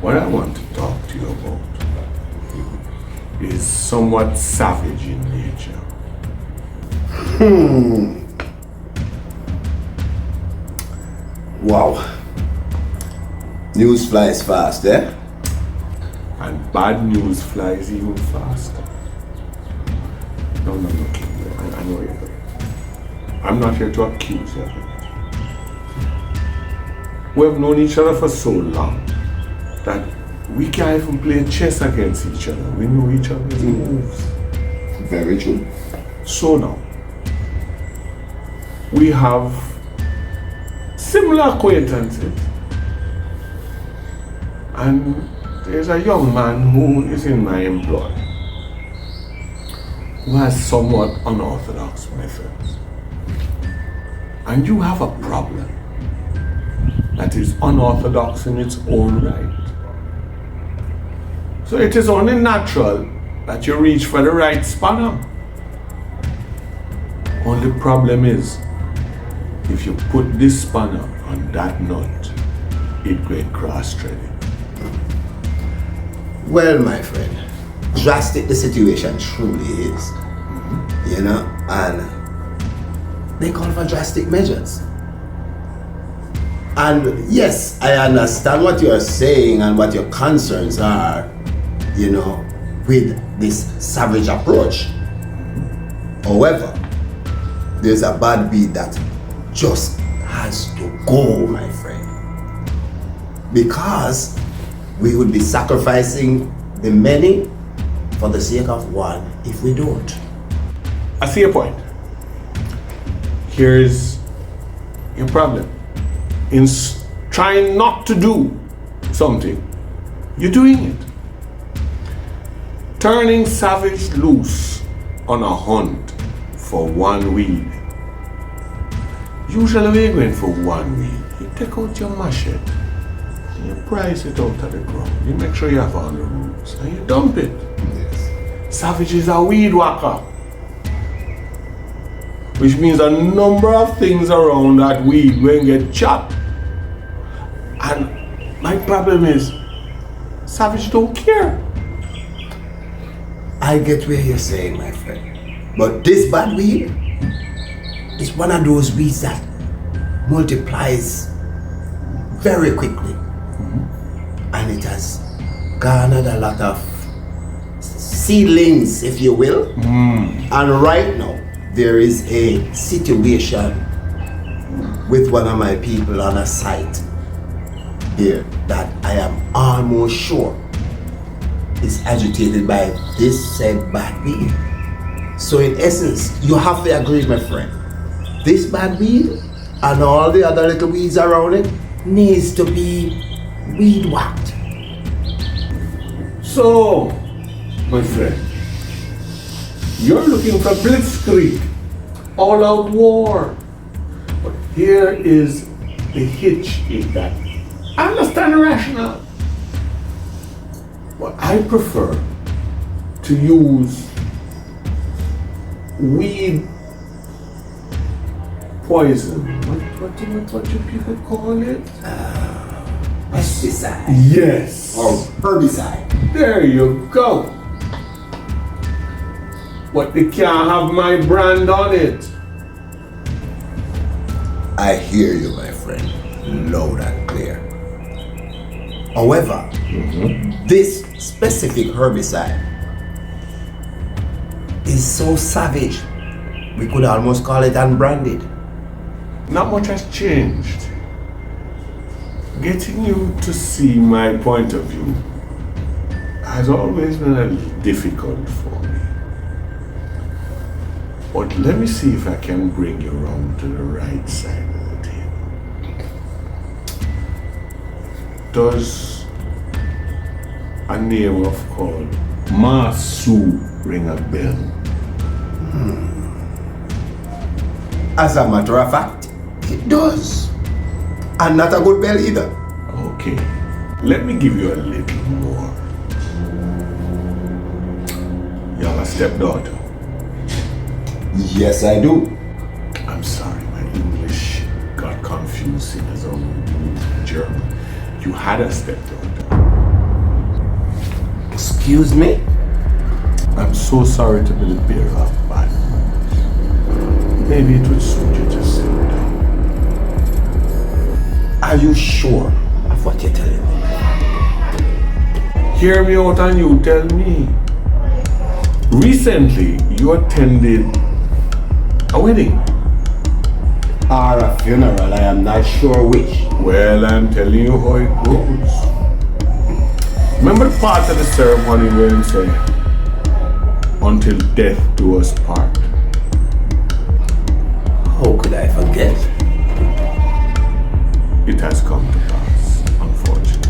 What I want to talk to you about is somewhat savage in nature. Wow. News flies fast, eh? And bad news flies even faster. No, King. I know you're good. I'm not here to accuse you of it. We have known each other for so long that we can't even play chess against each other. We know each other's moves. Very true. So now, we have similar acquaintances. And there's a young man who is in my employ who has somewhat unorthodox methods. And you have a problem that is unorthodox in its own right. So it is only natural that you reach for the right spanner. Only problem is, if you put this spanner on that nut, it going cross-threaded. Well, my friend, drastic the situation truly is. You know, and they call for drastic measures. And yes, I understand what you're saying and what your concerns are, you know, with this savage approach. However, there's a bad beat that just has to go, my friend. Because we would be sacrificing the many for the sake of one if we don't. I see your point. Here's your problem. In trying not to do something, you're doing it. Turning savage loose on a hunt for one weed. Usually we're going for one weed. You take out your machete, and you price it out of the ground. You make sure you have all the roots, and you dump it. Yes. Savage is a weed whacker, which means a number of things around that weed will get chopped. And my problem is, savage don't care. I get where you're saying, my friend. But this bad weed is one of those weeds that multiplies very quickly. And it has garnered a lot of seedlings, if you will. And right now, there is a situation with one of my people on a site there that I am almost sure is agitated by this said bad weed. So in essence, you have to agree, my friend, this bad weed and all the other little weeds around it needs to be weed whacked. So, my friend, you're looking for blitzkrieg, all-out war. But here is the hitch in that. I understand the rationale, but I prefer to use weed poison. What do people call it? Pesticide. Yes. Or herbicide. There you go. But they can't have my brand on it. I hear you, my friend, loud and clear. However, this specific herbicide is so savage, we could almost call it unbranded. Not much has changed. Getting you to see my point of view has always been a little difficult for me. But let me see if I can bring you around to the right side of the table. Does a name of called Masu ring a bell? As a matter of fact, it does. And not a good bell either. Okay, let me give you a little more. You have a stepdaughter? Yes, I do. I'm sorry, my English got confused as I'm German. You had a stepdaughter. Excuse me? I'm so sorry to be the bearer of bad news. Maybe it would suit you to sit down. Are you sure of what you're telling me? Hear me out and you tell me. Recently, you attended a wedding. Or a funeral, I am not sure which. Well, I'm telling you how it goes. Remember the part of the ceremony where he said, until death do us part? How could I forget? It has come to pass, unfortunately.